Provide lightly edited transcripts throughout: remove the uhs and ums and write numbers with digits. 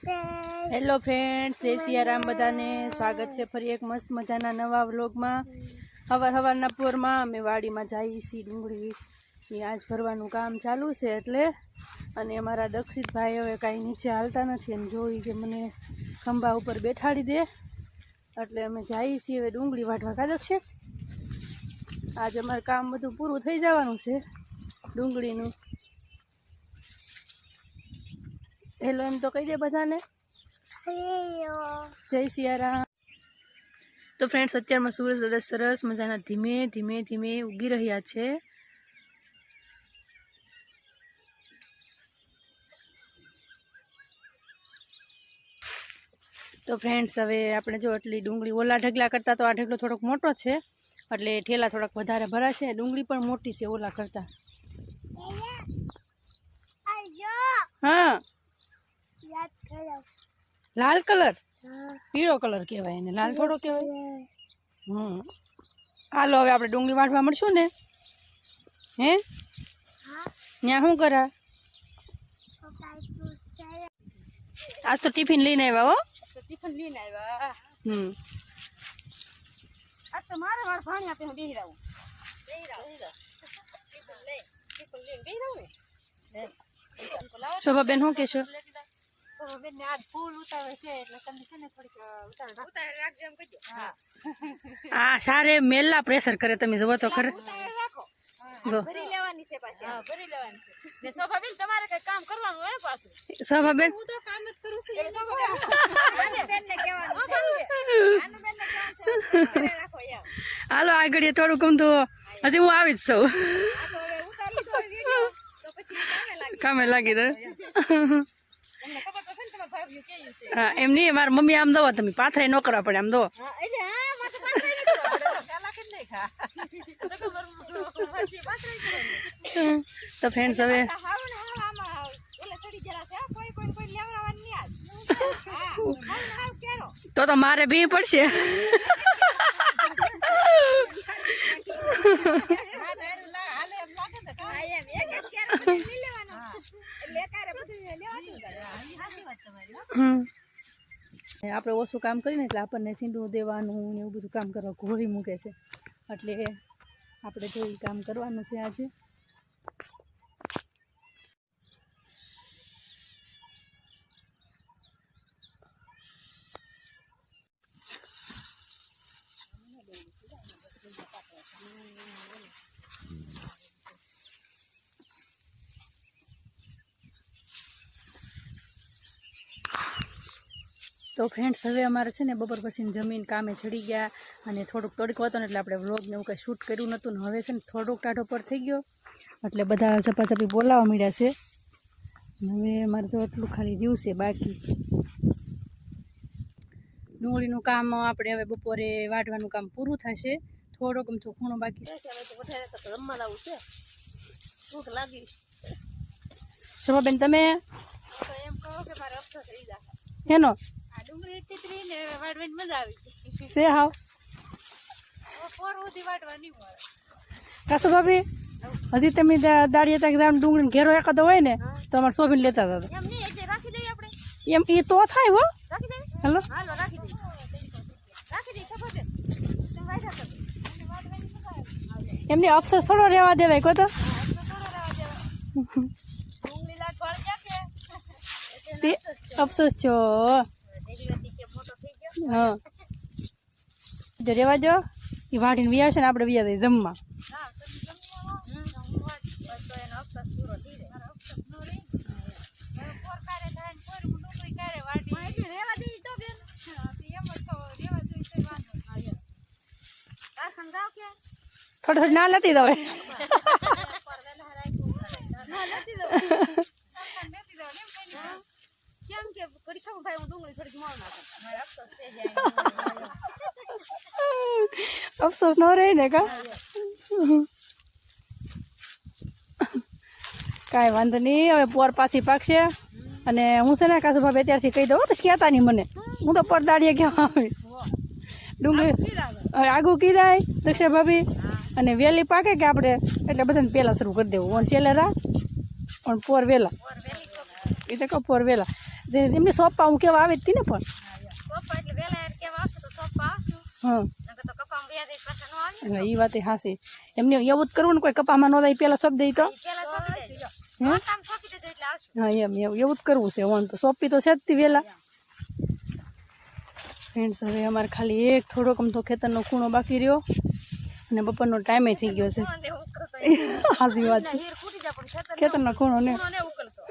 Hello friends, जय सियाराम बधाने स्वागत है फरी एक मस्त मजाना नवा व्लॉग में। हवार हवाરના પોરમાં અમે વાડીમાં જઈએ છીએ। ડુંગળી આજ ભરવાનું કામ ચાલુ છે એટલે અને અમારા દક્ષિતભાઈ હવે કાંઈ નીચે હાલતા નથી અને જોઈ કે મને ખંભા ઉપર બેઠાડી દે એટલે અમે જઈએ છીએ હવે ડુંગળી વાઢવા। કા દક્ષિત, આજ અમારું કામ બધું પૂરું થઈ જવાનું છે ડુંગળીનું। हेलो एम तो कही दे बधाने जय सियाराम। तो फ्रेंड्स, अत्यार सूरज दादा सरस मजाना धीमे धीमे धीमे उगी रह्या छे। तो फ्रेंड्स, हवे आपणे जो आटली डूंगળી ओला ढगला करता तो आ ढगलो थोड़ोक मोटो छे એટલે ઠેલા થોડાક વધારે ભરાશે। ડુંગળી પણ મોટી છે ઓલા કરતા। हाँ, लाल कलर पीळो कलर कहेवाय ने लाल थोड़ो कहेवाय। हालो हवे आपणे डुंगળી वाढवा मळशुं ने। हे न्या शुं करा? आज तो टिफिन लईने आव्या हो। टिफिन लईने आव्या। आज तो मारे वाळ पाणी आपे बेही राव टिफिन लईने बेही राव ने। शोभा बेन शुं कहेशो? बेन ने आज फूल उतारे छे એટલે તમે છે ને થોડીક ઉતાર રાખજો એમ કહેજો। હા, આ સારે મેલા પ્રેશર કરે તમે જોવો તો ખરે। ઉતાર રાખો, ભરી લેવાની છે પાછી। હા, ભરી લેવાની છે ને। શોભા બેન, તમારે કઈ કામ કરવાનું હોય પાછું? શોભા બેન, હું તો કામ જ કરું છું। આને બેન ને કહેવાનું છે, આને બેન ને કહેવાનું છે રાખો યાર। હાલો આગળ થોડું કમ તો હજી હું આવી જ છું। આ તો હવે ઉતાર લીધો વિડિયો તો પછી કામે લાગી દે। हाँ, एम नहीं मार मम्मी आम दो तमे पाथराई न करवा पड़े आम दो। तो फ्रेंड्स हवे तो मारे भी पड़शे। આપણે ઓછું કામ કરીને એટલે આપણને સીંડું દેવાનું ને એવું બધું કામ કરવા ઘોડી મૂકે છે એટલે આપણે જો એ કામ કરવાનું છે આજે। तो फ्रेंड्स हवे अमारे छे ने बपोर पछी जमीन कामे चढ़ी गया अने थोड़ोक तड़को हतो ने एटले आपणे व्लॉग ने एवुं कांई शूट कर्युं नहोतुं ने हवे छे ने थोड़ोक टाढो पर थई गयो एटले बधा झपाझपी बोलावा मळ्या छे। हवे अमारे जो आटલું खाली રહ્યું છે बाकी ડુંગળીનું કામ આપણે હવે બપોરે વાઢવાનું કામ પૂરું થશે। થોડોક અમથો ખૂણો બાકી છે। હવે તો વધારે તો રમવા લાવું છે, ભૂખ લાગી। શોભાબેન, તમે તો એમ કહો કે મારે અફસોસ થઈ જાય એનો डूंगળી ચીતરી ને વાડવાની મજા આવી છે। હાવ પોર ઉધી વાડવાની મળે। કાસુ ભાભી, હજી તમે દાડિયા તક જામ ડુંગળી ઘેરો એકાદો હોય ને તો અમાર સોભીને લેતા હતા। એમ નહીં, એટલે રાખી દઈએ આપણે। એમ ઈ તો થાય હો, રાખી દઈએ। હાલો હાલો રાખી દઈએ, રાખી દઈએ। ખબર છે તમે વાડ્યા તો વાડવાની મજા આવે। એમની અફસોસ થોડો રહેવા દેવાય કો તો થોડો રહેવા દેવાય। ડુંગળી લાગ વળ કે અફસોસ છો। हाँ, जो रेवा जो ये वाढ़ी वी आवशे ने आपणे वी आवशे जमवा। थोड़ा थोड़ा ना लेती दो अफसोस न रहे ने का काई वांधो नहीं। हवे पोर पासी पाकशे अने हूँ छे ने कासु भाभी अत्यारथी कही दઉં પછી કહેતા નહીં મને। હું તો પરદાડીએ કહેવા આવી ડુંગળી આગુ કીધાય દક્ષા ભાભી અને વેલી પાકે કે આપણે એટલે બધાને પહેલા શરૂ કરી દેવું અને છેલ્લે રા પણ પોર વેલા એ તો કહો પોર વેલા એમને સોંપા હું કેવા આવે જ હતી ને પણ પપ્પા એટલે વેલા યાર કેવા આવશે તો પપ્પા આવશું હા નકર તો કપામ વ્યાજ પાછા નો આવે એટલે એ વાત હાસી એમને એવું જ કરવું ને કોઈ કપામાં ન થાય પેલા શબ્દ તો પેલા સોંપી દેજો કામ સોંપી દેજો એટલે આવશું હા એમ એવું જ કરવું છે ઓન તો સોંપી તો છે જ વેલા ફ્રેન્ડ્સ હવે અમારે ખાલી એક થોડોક આમ તો ખેતરનો ખૂણો બાકી રહ્યો અને બપોરનો ટાઈમે થઈ ગયો છે હાસી વાત છે હીર ફૂટી જા પણ ખેતરનો ખૂણો ને ને ઉકળતો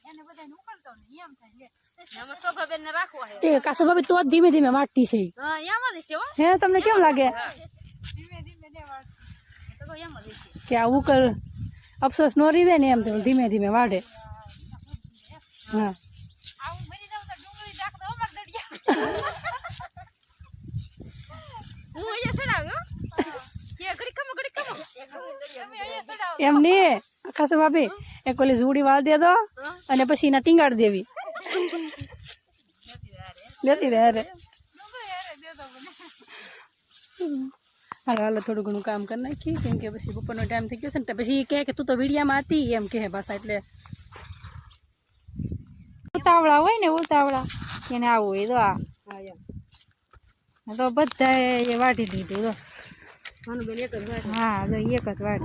એને બધાને ઉકળતો ને એમ થાય લે અમાર શોભાબેન ને રાખવા હે તે કાસો ભાભી તો જ ધીમે ધીમે વાટતી છે હા એમ જ છે હો હે તમને કેમ લાગે ધીમે ધીમે ને વાળ તો એમ જ છે કે આ ઉકળ અફસોસ નો રહી દે ને એમ તો ધીમે ધીમે વાઢે હા આવું મરી જાવ તો ડુંગળી નાખ દો અમાર દડિયા હું અહીંયા સડાવ્યો કે ઘડી કમો તમે અહીંયા સડાવો એમ નહીં ખાસો ભાભી એક ઓલી જુડી વાળ દે દો અને પછી એના ટીંગાડ દેવી લેતી રહે અરે હાલો હાલો થોડું ઘણું કામ કરી નાખી કેમ કે પછી બપોરનો ટાઈમ થઈ ગયો છે ને પછી કહે કે તું તો વિડીયામાં હતી એમ કહે પાછા એટલે ઉતાવળા હોય ને ઉતાવળા એને આવું હોય તો આ તો બધા એ વાટી દીધું તો હા તો એક જ વાટ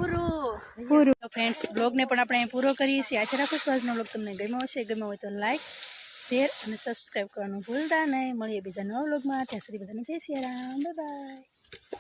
પૂરું તો ફ્રેન્ડ્સ બ્લોગને પણ આપણે પૂરો કરીએ છીએ આશા રાખું છું આજનો બ્લોગ તમને ગમ્યો હશે ગમ્યો હોય તો લાઈક શેર અને સબસ્ક્રાઈબ કરવાનું ભૂલતા નહીં મળીએ બીજા નવા બ્લોગમાં ત્યાં સુધી બધાને જય સિયા રામ બાય બાય